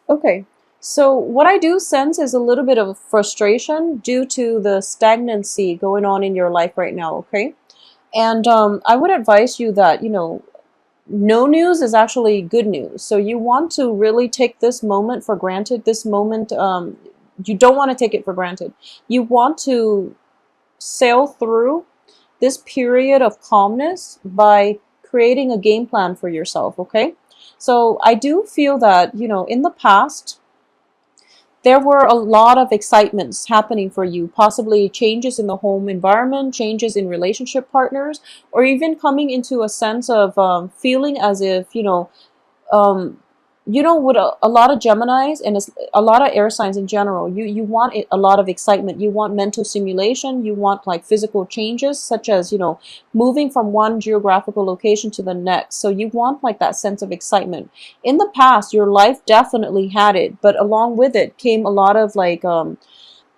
Okay. So what I do sense is a little bit of frustration due to the stagnancy going on in your life right now, okay? And I would advise you that, no news is actually good news. So you want to really take this moment for granted. This moment, you don't want to take it for granted. You want to sail through this period of calmness by creating a game plan for yourself, okay? So I do feel that, in the past, there were a lot of excitements happening for you, possibly changes in the home environment, changes in relationship partners, or even coming into a sense of feeling as if, um, with a lot of Geminis and a lot of air signs in general, you want a lot of excitement. You want mental stimulation. You want like physical changes, such as, moving from one geographical location to the next. So you want like that sense of excitement. In the past, your life definitely had it, but along with it came a lot of like,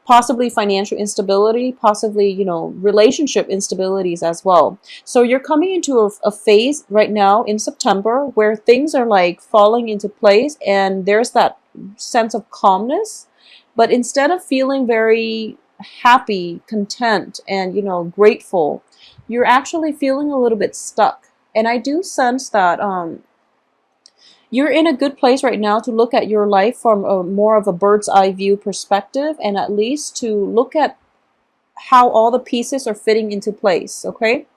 possibly financial instability, possibly, relationship instabilities as well. So you're coming into a phase right now in September where things are like falling into place and there's that sense of calmness. But instead of feeling very happy, content, and, grateful, you're actually feeling a little bit stuck. And I do sense that you're in a good place right now to look at your life from a more of a bird's eye view perspective, and at least to look at how all the pieces are fitting into place, okay?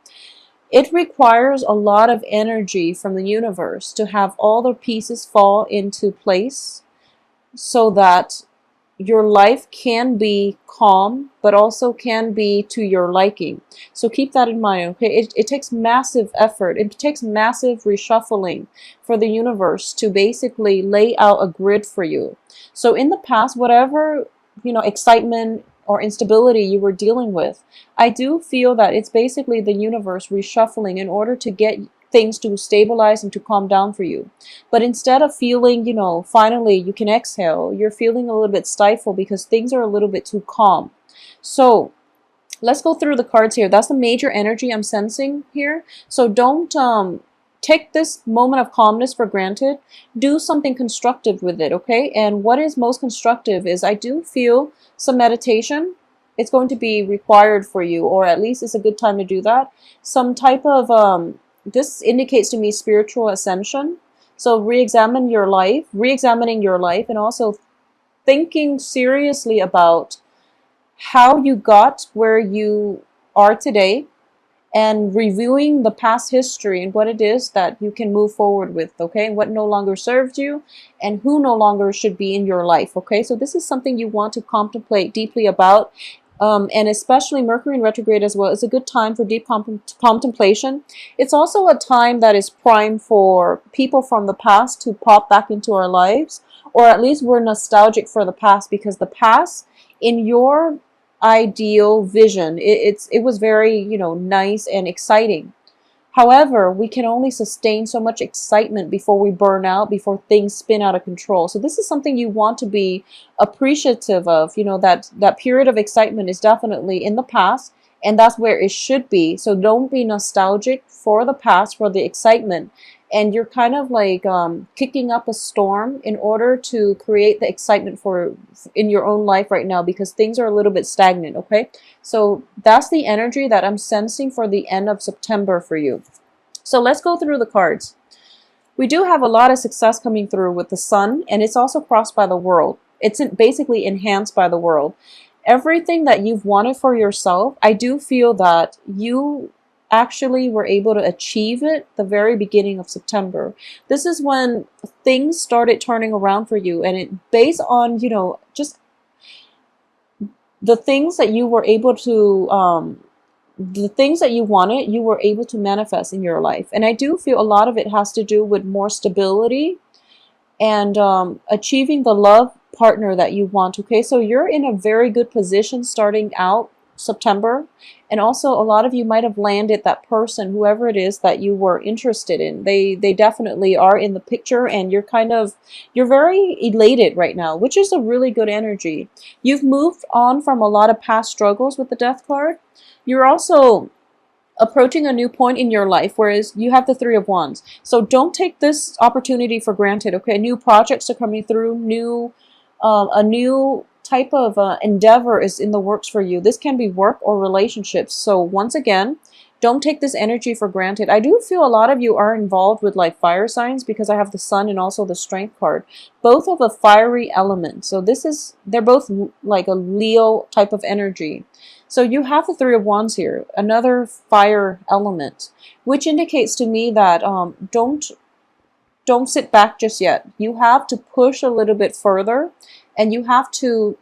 It requires a lot of energy from the universe to have all the pieces fall into place so that your life can be calm, but also can be to your liking. So keep that in mind, okay? It takes massive effort. It takes massive reshuffling for the universe to basically lay out a grid for you. So in the past, whatever, excitement or instability you were dealing with, I do feel that it's basically the universe reshuffling in order to get things to stabilize and to calm down for you. But instead of feeling, finally you can exhale, you're feeling a little bit stifled because things are a little bit too calm. So let's go through the cards here. That's the major energy I'm sensing here. So don't take this moment of calmness for granted. Do something constructive with it, okay? And what is most constructive is I do feel some meditation. It's going to be required for you, or at least it's a good time to do that. Some type of this indicates to me spiritual ascension. So re-examining your life, and also thinking seriously about how you got where you are today, and reviewing the past history and what it is that you can move forward with, okay? What no longer serves you and who no longer should be in your life, okay? So this is something you want to contemplate deeply about. And especially Mercury in retrograde as well is a good time for deep contemplation. It's also a time that is prime for people from the past to pop back into our lives, or at least we're nostalgic for the past, because the past in your ideal vision, it was very, nice and exciting. However, we can only sustain so much excitement before we burn out, before things spin out of control. So this is something you want to be appreciative of. That period of excitement is definitely in the past, and that's where it should be. So don't be nostalgic for the past, for the excitement. And you're kind of like kicking up a storm in order to create the excitement for in your own life right now, because things are a little bit stagnant, okay? So that's the energy that I'm sensing for the end of September for you. So let's go through the cards. We do have a lot of success coming through with the sun, and it's also crossed by the world. It's basically enhanced by the world. Everything that you've wanted for yourself, I do feel that you actually were able to achieve it the very beginning of September. This is when things started turning around for you, and it based on, just the things that you were able to the things that you wanted, you were able to manifest in your life. And I do feel a lot of it has to do with more stability and achieving the love partner that you want. Okay, so you're in a very good position starting out September. And also a lot of you might have landed that person, whoever it is that you were interested in. They definitely are in the picture, and you're very elated right now, which is a really good energy. You've moved on from a lot of past struggles with the death card. You're also approaching a new point in your life, whereas you have the Three of Wands. So don't take this opportunity for granted, okay? New projects are coming through, a new type of endeavor is in the works for you. This can be work or relationships. So once again, don't take this energy for granted. I do feel a lot of you are involved with like fire signs because I have the Sun and also the Strength card, both of a fiery element. So they're both like a Leo type of energy. So you have the Three of Wands here, another fire element, which indicates to me that don't sit back just yet. You have to push a little bit further, and you have to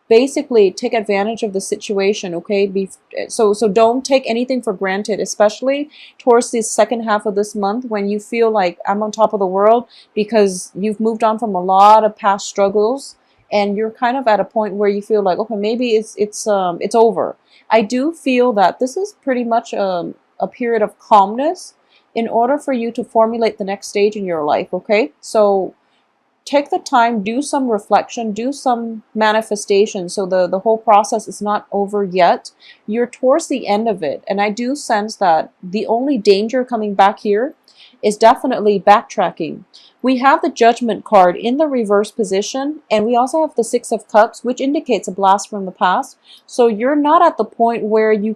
basically take advantage of the situation, okay? So don't take anything for granted, especially towards the second half of this month when you feel like I'm on top of the world because you've moved on from a lot of past struggles and you're kind of at a point where you feel like, okay, maybe it's over. I do feel that this is pretty much a period of calmness in order for you to formulate the next stage in your life, okay? So take the time, do some reflection, do some manifestation. So the whole process is not over yet. You're towards the end of it. And I do sense that the only danger coming back here is definitely backtracking. We have the Judgment card in the reverse position, and we also have the Six of Cups, which indicates a blast from the past. So you're not at the point where you've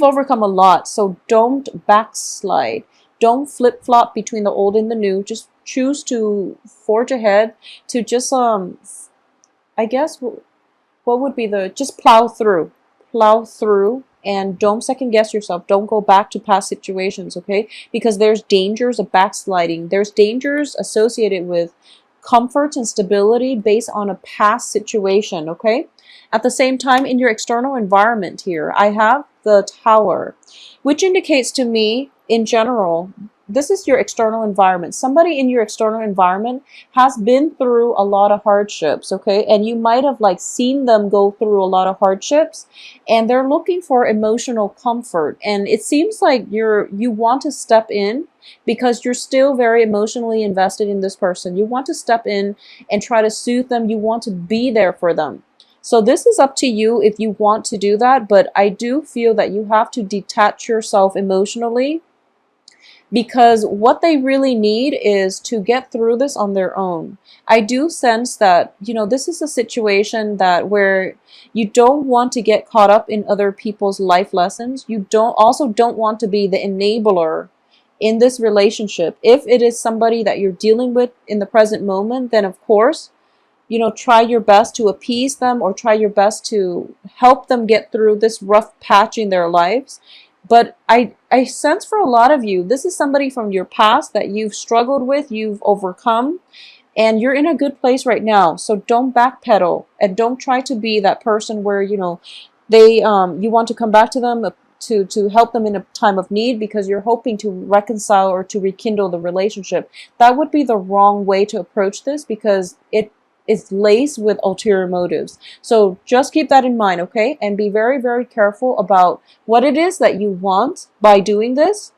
overcome a lot, so don't backslide. Don't flip-flop between the old and the new. Just choose to forge ahead, to just I guess what would be just plow through. Plow through, and don't second guess yourself. Don't go back to past situations, okay? Because there's dangers of backsliding. There's dangers associated with comfort and stability based on a past situation, okay? At the same time, in your external environment here, I have the Tower, which indicates to me, in general, this is your external environment. Somebody in your external environment has been through a lot of hardships, okay? And you might have like seen them go through a lot of hardships, and they're looking for emotional comfort. And it seems like you want to step in because you're still very emotionally invested in this person. You want to step in and try to soothe them. You want to be there for them. So this is up to you if you want to do that, but I do feel that you have to detach yourself emotionally, because what they really need is to get through this on their own. I do sense that, this is a situation where you don't want to get caught up in other people's life lessons. You don't want to be the enabler in this relationship. If it is somebody that you're dealing with in the present moment, then of course, try your best to appease them or try your best to help them get through this rough patch in their lives. But I sense for a lot of you, this is somebody from your past that you've struggled with, you've overcome, and you're in a good place right now. So don't backpedal and don't try to be that person where, you want to come back to them to help them in a time of need because you're hoping to reconcile or to rekindle the relationship. That would be the wrong way to approach this because it's laced with ulterior motives. So just keep that in mind, okay? And be very, very careful about what it is that you want by doing this,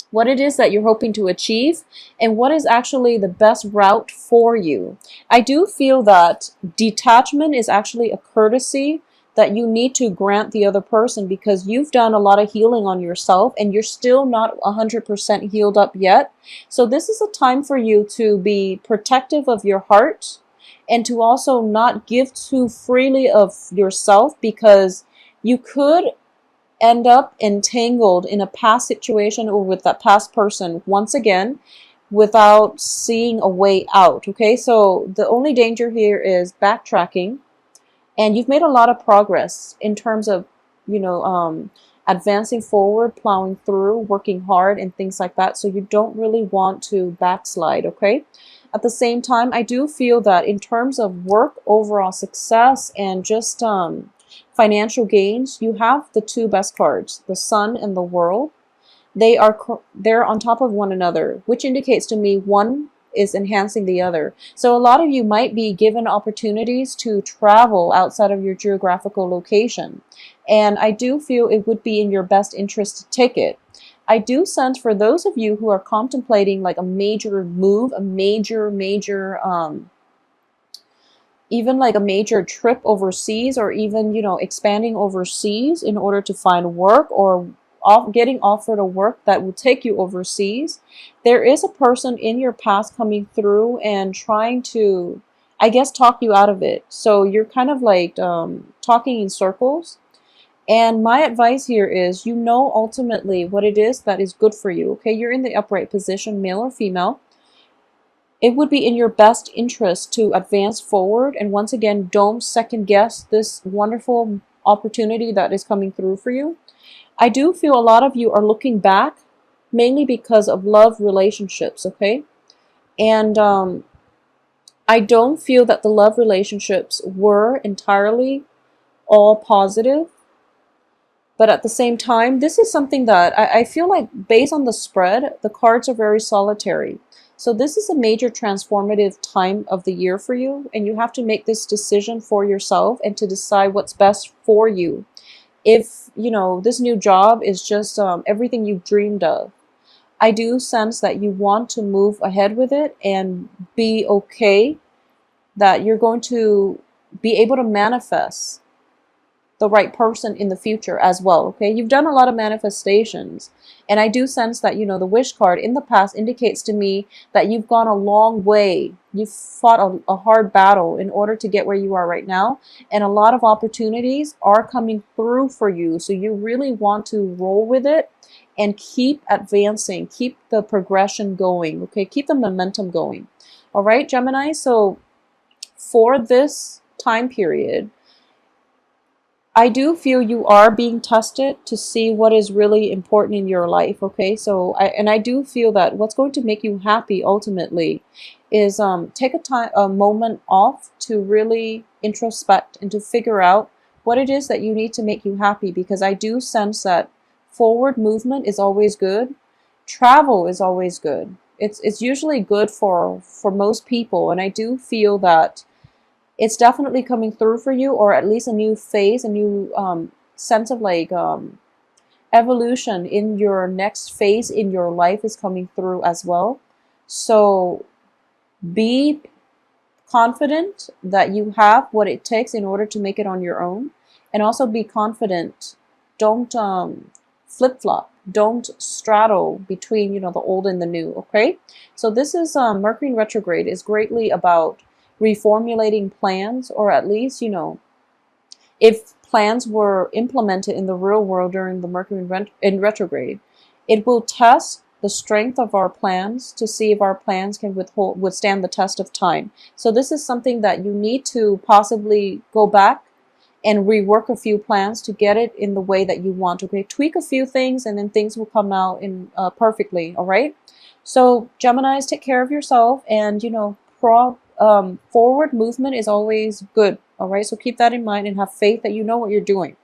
what it is that you're hoping to achieve, and what is actually the best route for you. I do feel that detachment is actually a courtesy that you need to grant the other person because you've done a lot of healing on yourself and you're still not 100% healed up yet. So this is a time for you to be protective of your heart, and to also not give too freely of yourself because you could end up entangled in a past situation or with that past person once again without seeing a way out, okay? So the only danger here is backtracking, and you've made a lot of progress in terms of, advancing forward, plowing through, working hard, and things like that. So you don't really want to backslide, okay? At the same time, I do feel that in terms of work, overall success, and just financial gains, you have the two best cards, the Sun and the World. They're on top of one another, which indicates to me one is enhancing the other. So a lot of you might be given opportunities to travel outside of your geographical location. And I do feel it would be in your best interest to take it. I do sense for those of you who are contemplating like a major move, a major even like a major trip overseas, or even, expanding overseas in order to find work, or getting offered a work that will take you overseas. There is a person in your past coming through and trying to, I guess, talk you out of it. So you're kind of like talking in circles. And my advice here is, ultimately what it is that is good for you. Okay, you're in the upright position, male or female. It would be in your best interest to advance forward. And once again, don't second guess this wonderful opportunity that is coming through for you. I do feel a lot of you are looking back mainly because of love relationships, okay? And I don't feel that the love relationships were entirely all positive. But at the same time, this is something that I feel like, based on the spread, the cards are very solitary. So this is a major transformative time of the year for you, and you have to make this decision for yourself and to decide what's best for you. If, this new job is just everything you've dreamed of, I do sense that you want to move ahead with it and be okay that you're going to be able to manifest the right person in the future as well. Okay, you've done a lot of manifestations, and I do sense that, the wish card in the past indicates to me that you've gone a long way. You've fought a hard battle in order to get where you are right now, and a lot of opportunities are coming through for you. So you really want to roll with it and keep advancing, keep the progression going. Okay, keep the momentum going. All right, Gemini. So for this time period, I do feel you are being tested to see what is really important in your life. Okay, so I do feel that what's going to make you happy ultimately is take a moment off to really introspect and to figure out what it is that you need to make you happy, because I do sense that forward movement is always good. Travel is always good. It's usually good for most people, and I do feel that it's definitely coming through for you, or at least a new phase, a new sense of like evolution in your next phase in your life is coming through as well. So be confident that you have what it takes in order to make it on your own, and also be confident. Don't flip-flop. Don't straddle between, the old and the new. Okay, so this is Mercury in retrograde is greatly about reformulating plans, or at least, if plans were implemented in the real world during the Mercury in retrograde, it will test the strength of our plans to see if our plans can withstand the test of time. So this is something that you need to possibly go back and rework a few plans to get it in the way that you want. Okay, tweak a few things, and then things will come out in perfectly. All right. So Geminis, take care of yourself, and forward movement is always good. All right, so keep that in mind and have faith that you know what you're doing.